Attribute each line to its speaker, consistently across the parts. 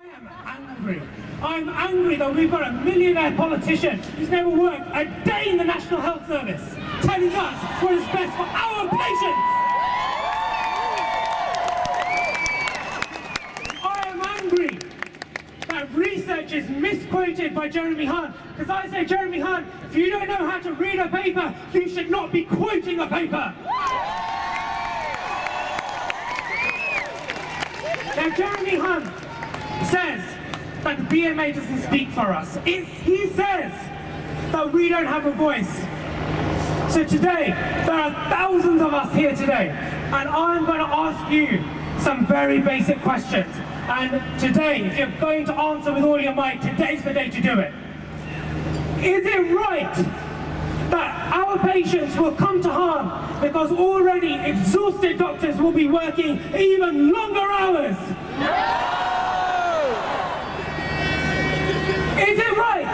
Speaker 1: I'm angry that we've got a millionaire politician who's never worked a day in the National Health Service telling us what is best for our patients. I am angry that research is misquoted by Jeremy Hunt, because I say, Jeremy Hunt, if you don't know how to read a paper, you should not be quoting a paper. Now, Jeremy Hunt says that the BMA doesn't speak for us. He says that we don't have a voice. So today, there are thousands of us here today, and I'm going to ask you some very basic questions. And today, if you're going to answer with all your might, today's the day to do it. Is it right that our patients will come to harm because already exhausted doctors will be working even longer hours? Is it right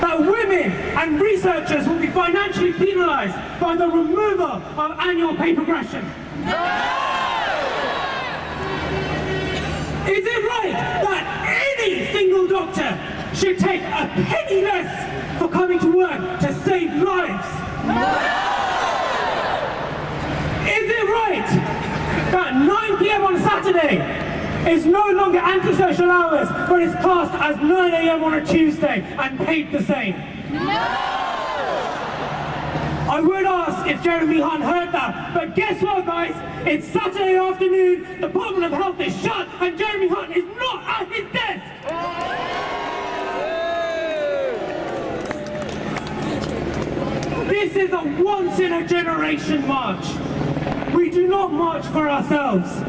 Speaker 1: that women and researchers will be financially penalised by the removal of annual pay progression? Is it right that any single doctor should take a penny less for coming to work to save lives? Is it right that 9 PM on Saturday is no longer antisocial hours, but is classed as 9 AM on a Tuesday and paid the same? I would ask if Jeremy Hunt heard that, but guess what, guys? It's Saturday afternoon, the Department of Health is shut, and Jeremy Hunt is not at his desk! This is a once-in-a-generation march. We do not march for ourselves.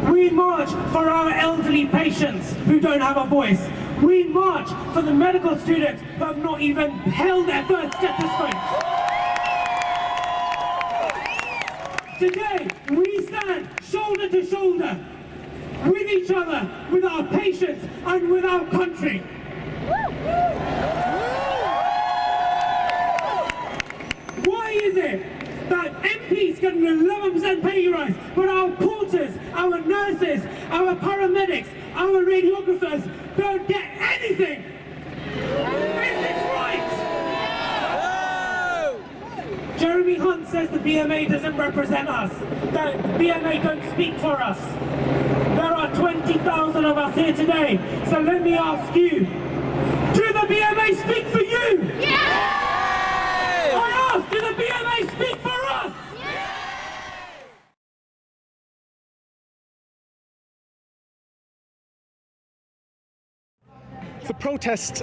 Speaker 1: We march for our elderly patients who don't have a voice. We march for the medical students who have not even held their first stethoscope. Today, we stand shoulder to shoulder with each other, with our patients and with our country. Why is it that MPs get an 11% pay rise, but our porters, our nurses, our paramedics, our radiographers don't get anything? Is this right? Jeremy Hunt says the BMA doesn't represent us, that the BMA don't speak for us. There are 20,000 of us here today, so let me ask you, do the BMA speak for you? Yeah! I ask, do the BMA speak for us?
Speaker 2: The protest,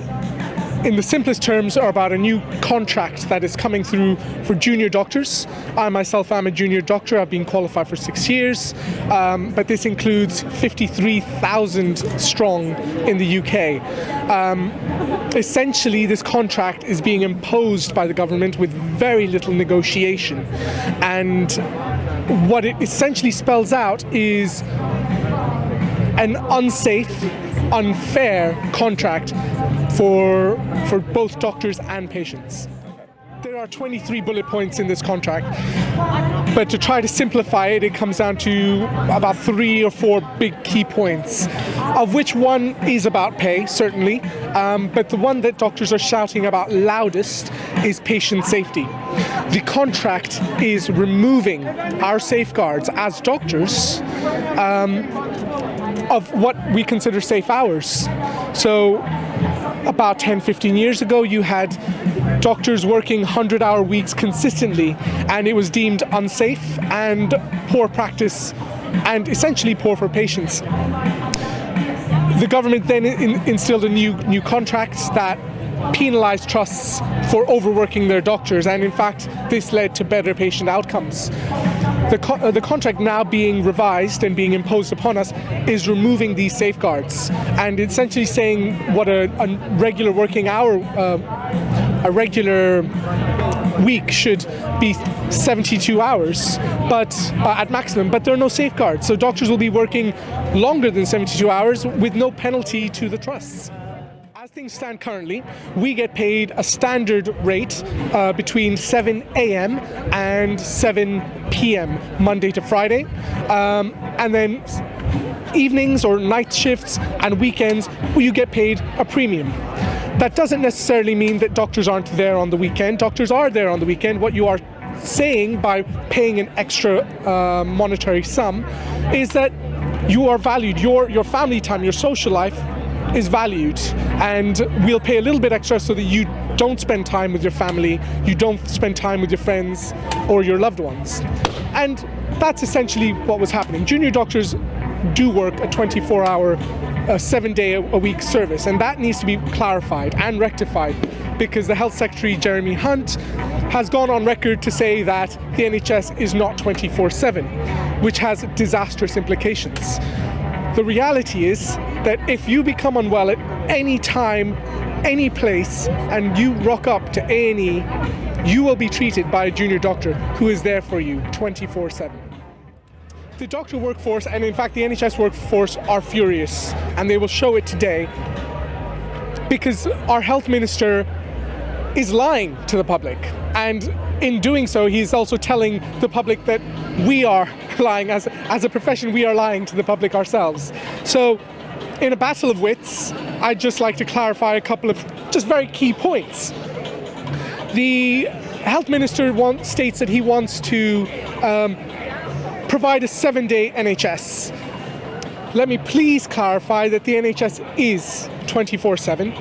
Speaker 2: in the simplest terms, are about a new contract that is coming through for junior doctors. I myself am a junior doctor. I've been qualified for 6 years, but this includes 53,000 strong in the UK. Essentially, this contract is being imposed by the government with very little negotiation, and what it essentially spells out is an unsafe, unfair contract for both doctors and patients. There are 23 bullet points in this contract, but to try to simplify it, it comes down to about 3 or 4 big key points, of which one is about pay, certainly, but the one that doctors are shouting about loudest is patient safety. The contract is removing our safeguards as doctors of what we consider safe hours. So about 10-15 years ago, you had doctors working 100-hour weeks consistently, and it was deemed unsafe and poor practice and essentially poor for patients. The government then instilled a new contract that penalised trusts for overworking their doctors, and in fact this led to better patient outcomes. The contract now being revised and being imposed upon us is removing these safeguards and essentially saying what a regular working hour, a regular week should be 72 hours, but at maximum, but there are no safeguards. So doctors will be working longer than 72 hours with no penalty to the trusts. As things stand currently, we get paid a standard rate between 7 AM and 7 PM, Monday to Friday, and then evenings or night shifts and weekends where you get paid a premium. That doesn't necessarily mean that doctors aren't there on the weekend. Doctors are there on the weekend. What you are saying by paying an extra monetary sum is that you are valued. Your family time, your social life is valued, and we'll pay a little bit extra so that you don't spend time with your family, you don't spend time with your friends or your loved ones. And that's essentially what was happening. Junior doctors do work a 24-hour, 7-day-a-week service, and that needs to be clarified and rectified, because the Health Secretary, Jeremy Hunt, has gone on record to say that the NHS is not 24/7, which has disastrous implications. The reality is that if you become unwell at any time, any place, and you rock up to A&E, you will be treated by a junior doctor who is there for you 24/7. The doctor workforce, and in fact the NHS workforce, are furious, and they will show it today, because our health minister is lying to the public, and in doing so he's also telling the public that we are lying. As a profession, we are lying to the public ourselves. So in a battle of wits, I'd just like to clarify a couple of just very key points. The health minister states that he wants to provide a 7-day NHS. Let me please clarify that the NHS is 24/7,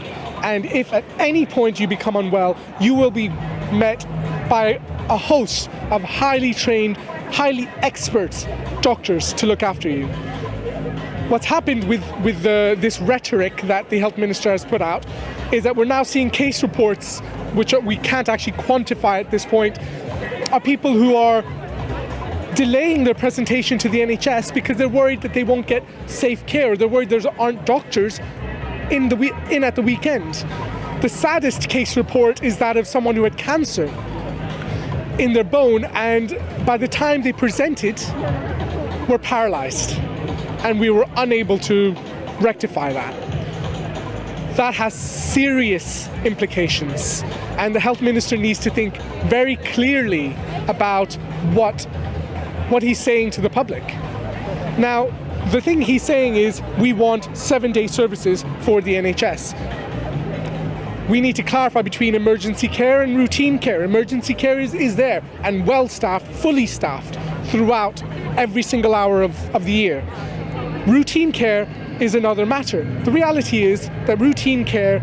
Speaker 2: and if at any point you become unwell, you will be met by a host of highly trained, highly expert doctors to look after you. What's happened with this rhetoric that the health minister has put out is that we're now seeing case reports, which we can't actually quantify at this point, of people who are delaying their presentation to the NHS because they're worried that they won't get safe care. They're worried there aren't doctors in at the weekend. The saddest case report is that of someone who had cancer in their bone, and by the time they presented, were paralyzed, and we were unable to rectify that. That has serious implications, and the health minister needs to think very clearly about what he's saying to the public. Now, the thing he's saying is we want 7-day services for the NHS. We need to clarify between emergency care and routine care. Emergency care is there and well staffed, fully staffed throughout every single hour of the year. Routine care is another matter. The reality is that routine care,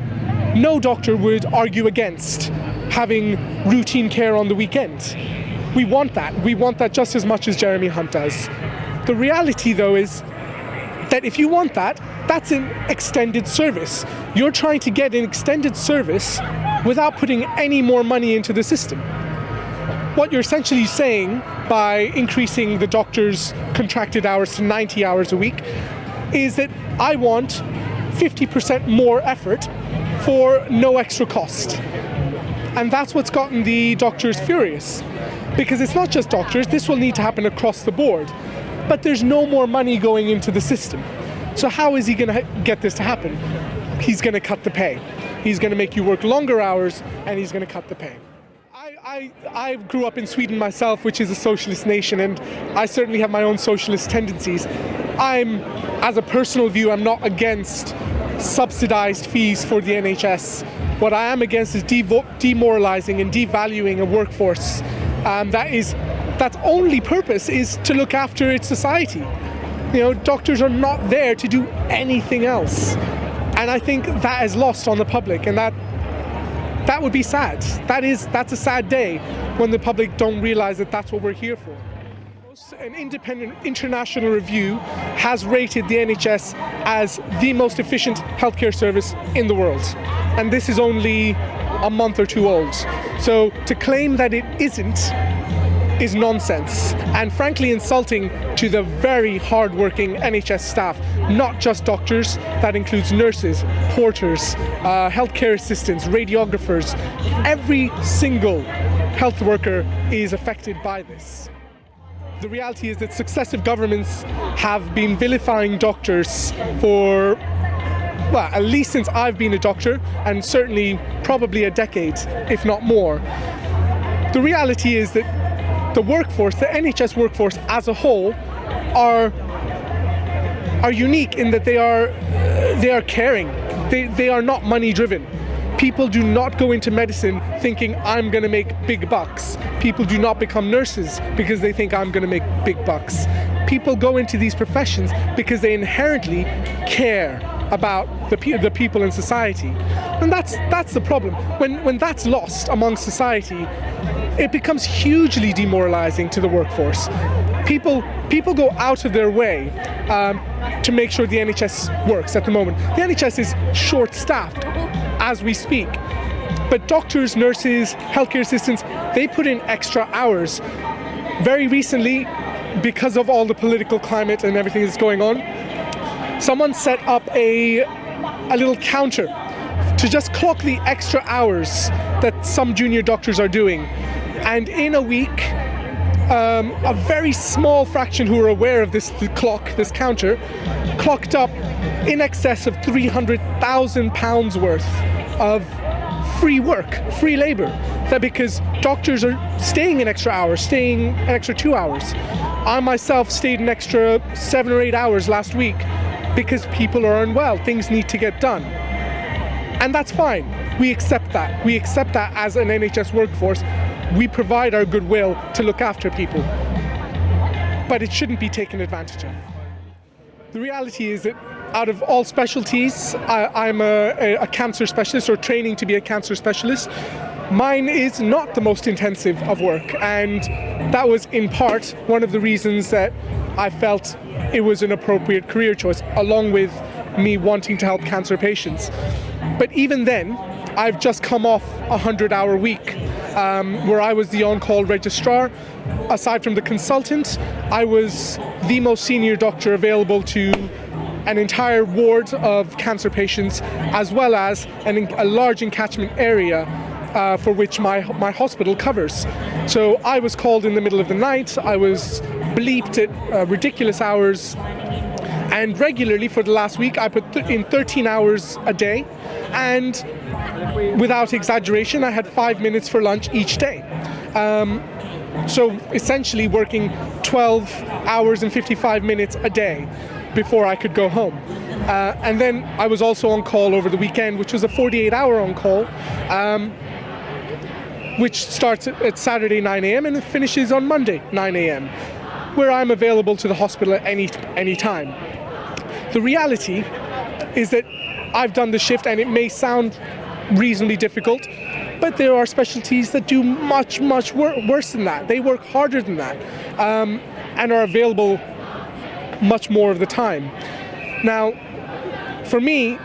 Speaker 2: no doctor would argue against having routine care on the weekend. We want that. We want that just as much as Jeremy Hunt does. The reality, though, is that if you want that, that's an extended service. You're trying to get an extended service without putting any more money into the system. What you're essentially saying by increasing the doctor's contracted hours to 90 hours a week is that I want 50% more effort for no extra cost. And that's what's gotten the doctors furious. Because it's not just doctors, this will need to happen across the board. But there's no more money going into the system. So how is he going to get this to happen? He's going to cut the pay. He's going to make you work longer hours, and he's going to cut the pay. I grew up in Sweden myself, which is a socialist nation, and I certainly have my own socialist tendencies. As a personal view, I'm not against subsidized fees for the NHS. What I am against is demoralizing and devaluing a workforce that's only purpose is to look after its society. You know, doctors are not there to do anything else. And I think that is lost on the public, and that would be sad. That's a sad day when the public don't realize that that's what we're here for. An independent international review has rated the NHS as the most efficient healthcare service in the world. And this is only a month or two old. So to claim that it isn't is nonsense, and frankly insulting to the very hard-working NHS staff, not just doctors. That includes nurses, porters, healthcare assistants, radiographers. Every single health worker is affected by this. The reality is that successive governments have been vilifying doctors for, well, at least since I've been a doctor, and certainly probably a decade, if not more. The reality is that the workforce, the NHS workforce as a whole, are are unique in that they are caring. They are not money driven. People do not go into medicine thinking I'm going to make big bucks. People do not become nurses because they think I'm going to make big bucks. People go into these professions because they inherently care about the people in society. And that's the problem. When that's lost among society, it becomes hugely demoralizing to the workforce. People go out of their way to make sure the NHS works at the moment. The NHS is short-staffed as we speak. But doctors, nurses, healthcare assistants, they put in extra hours. Very recently, because of all the political climate and everything that's going on, someone set up a little counter to just clock the extra hours that some junior doctors are doing. And in a week, a very small fraction who are aware of this counter, clocked up in excess of £300,000 worth of free work, free labour. That because doctors are staying an extra hour, staying an extra 2 hours. I myself stayed an extra 7 or 8 hours last week because people are unwell, things need to get done. And that's fine. We accept that. We accept that as an NHS workforce. We provide our goodwill to look after people. But it shouldn't be taken advantage of. The reality is that out of all specialties, I'm a cancer specialist, or training to be a cancer specialist. Mine is not the most intensive of work, and that was in part one of the reasons that I felt it was an appropriate career choice, along with me wanting to help cancer patients. But even then, I've just come off a 100-hour week where I was the on-call registrar. Aside from the consultant, I was the most senior doctor available to an entire ward of cancer patients, as well as a large encatchment area for which my hospital covers. So I was called in the middle of the night, I was bleeped at ridiculous hours, and regularly for the last week I put in 13 hours a day, and without exaggeration I had 5 minutes for lunch each day. So essentially working 12 hours and 55 minutes a day before I could go home. And then I was also on call over the weekend, which was a 48-hour on call, which starts at Saturday 9 a.m. and it finishes on Monday 9 a.m., where I'm available to the hospital at any time. The reality is that I've done the shift, and it may sound reasonably difficult, but there are specialties that do much worse than that. They work harder than that, and are available much more of the time. Now, for me,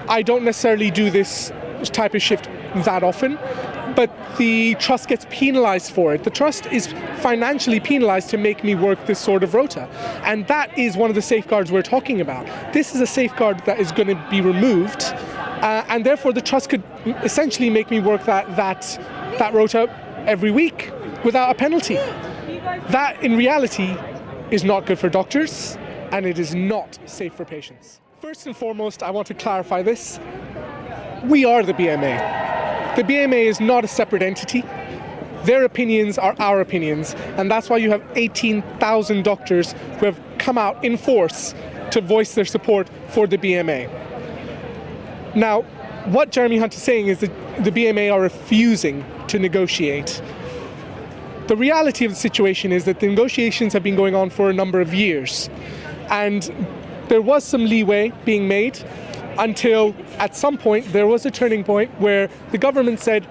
Speaker 2: I don't necessarily do this type of shift that often, but the trust gets penalised for it. The trust is financially penalised to make me work this sort of rota, and that is one of the safeguards we're talking about. This is a safeguard that is going to be removed, and therefore the trust could essentially make me work that rota every week without a penalty. That, in reality, is not good for doctors, and it is not safe for patients. First and foremost, I want to clarify this. We are the BMA. The BMA is not a separate entity. Their opinions are our opinions, and that's why you have 18,000 doctors who have come out in force to voice their support for the BMA. Now, what Jeremy Hunt is saying is that the BMA are refusing to negotiate. The reality of the situation is that the negotiations have been going on for a number of years, and there was some leeway being made until at some point there was a turning point where the government said,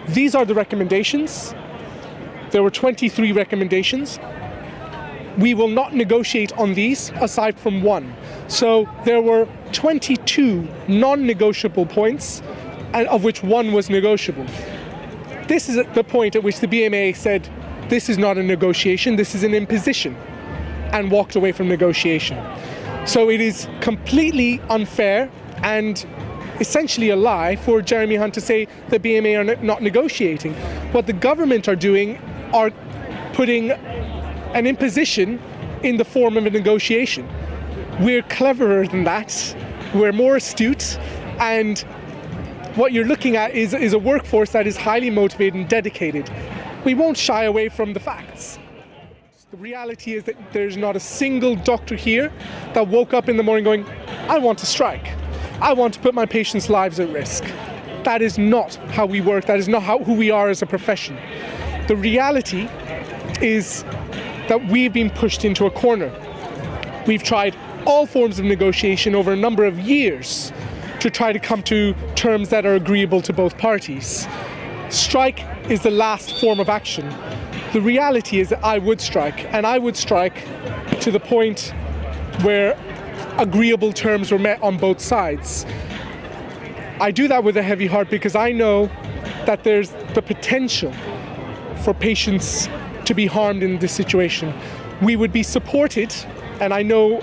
Speaker 2: these are the recommendations. There were 23 recommendations. We will not negotiate on these aside from one. So there were 22 non-negotiable points, and of which one was negotiable. This is at the point at which the BMA said, this is not a negotiation, this is an imposition, and walked away from negotiation. So it is completely unfair and essentially a lie for Jeremy Hunt to say the BMA are not negotiating. What the government are doing are putting an imposition in the form of a negotiation. We're cleverer than that, we're more astute, and what you're looking at is a workforce that is highly motivated and dedicated. We won't shy away from the facts. The reality is that there's not a single doctor here that woke up in the morning going, I want to strike. I want to put my patients' lives at risk. That is not how we work. That is not who we are as a profession. The reality is that we've been pushed into a corner. We've tried all forms of negotiation over a number of years to try to come to terms that are agreeable to both parties. Strike is the last form of action. The reality is that I would strike, and I would strike to the point where agreeable terms were met on both sides. I do that with a heavy heart because I know that there's the potential for patients to be harmed in this situation. We would be supported, and I know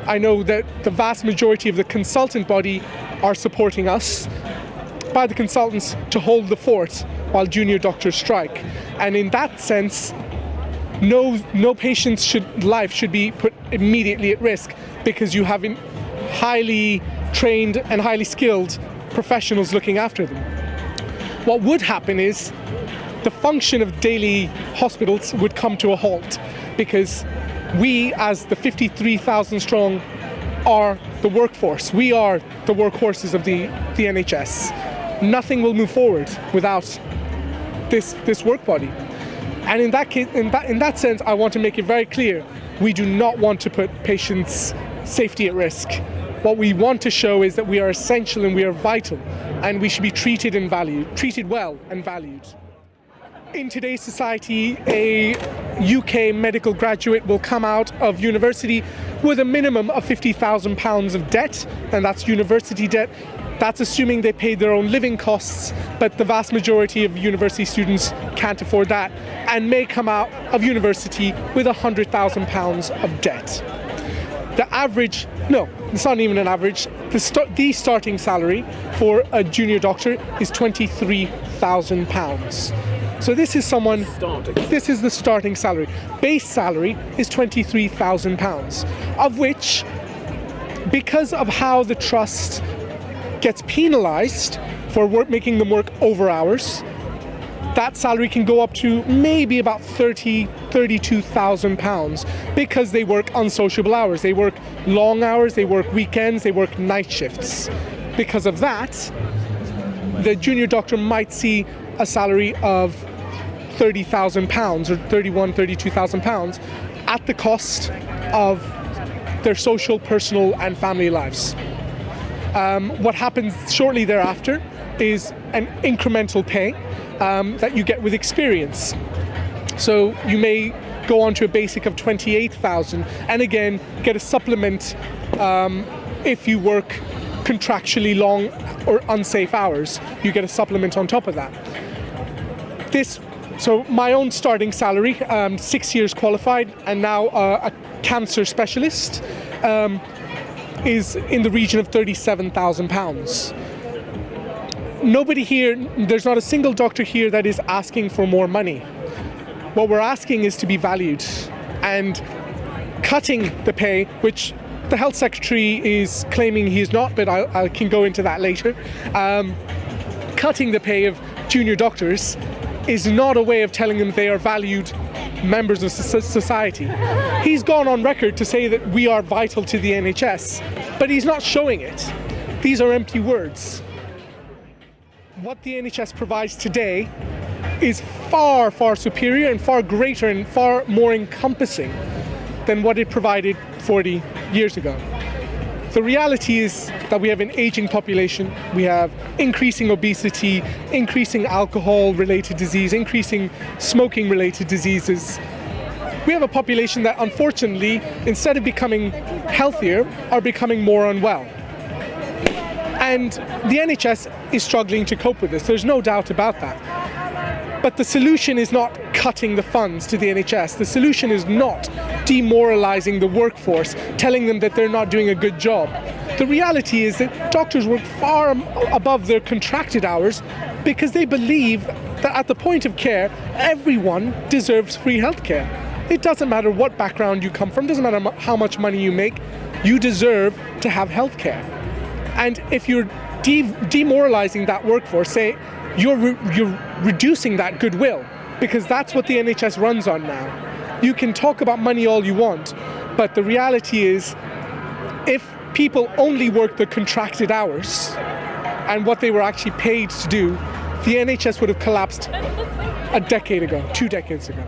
Speaker 2: that the vast majority of the consultant body are supporting us, by the consultants to hold the fort while junior doctors strike. And in that sense, no patient's life should be put immediately at risk because you have highly trained and highly skilled professionals looking after them. What would happen is the function of daily hospitals would come to a halt because we, as the 53,000 strong, are the workforce. We are the workhorses of the NHS. Nothing will move forward without this work body. And in that case, in that sense, I want to make it very clear, we do not want to put patients' safety at risk. What we want to show is that we are essential and we are vital, and we should be treated well and valued. In today's society, a UK medical graduate will come out of university with a minimum of £50,000 of debt, and that's university debt. That's assuming they paid their own living costs, but the vast majority of university students can't afford that and may come out of university with £100,000 of debt. The average, no, it's not even an average, the starting salary for a junior doctor is £23,000. So this is this is the starting salary. Base salary is £23,000, of which, because of how the trust gets penalised for making them work over hours, that salary can go up to maybe about £32,000 because they work unsociable hours. They work long hours, they work weekends, they work night shifts. Because of that, the junior doctor might see a salary of £30,000 or £32,000 at the cost of their social, personal and family lives. What happens shortly thereafter is an incremental pay that you get with experience. So you may go on to a basic of 28,000 and again get a supplement if you work contractually long or unsafe hours. You get a supplement on top of that. So my own starting salary, 6 years qualified and now a cancer specialist, is in the region of £37,000. Nobody here, there's not a single doctor here that is asking for more money. What we're asking is to be valued, and cutting the pay, which the health secretary is claiming he is not, but I can go into that later. Cutting the pay of junior doctors is not a way of telling them they are valued members of society. He's gone on record to say that we are vital to the NHS, but he's not showing it. These are empty words. What the NHS provides today is far, far superior and far greater and far more encompassing than what it provided 40 years ago. The reality is that we have an aging population, we have increasing obesity, increasing alcohol-related disease, increasing smoking-related diseases. We have a population that, unfortunately, instead of becoming healthier, are becoming more unwell. And the NHS is struggling to cope with this, there's no doubt about that. But the solution is not cutting the funds to the NHS. The solution is not demoralising the workforce, telling them that they're not doing a good job. The reality is that doctors work far above their contracted hours because they believe that at the point of care, everyone deserves free healthcare. It doesn't matter what background you come from, doesn't matter how much money you make, you deserve to have healthcare. And if you're demoralising that workforce, say, you're reducing that goodwill, because that's what the NHS runs on now. You can talk about money all you want, but the reality is, if people only worked the contracted hours and what they were actually paid to do, the NHS would have collapsed a decade ago, 2 decades ago.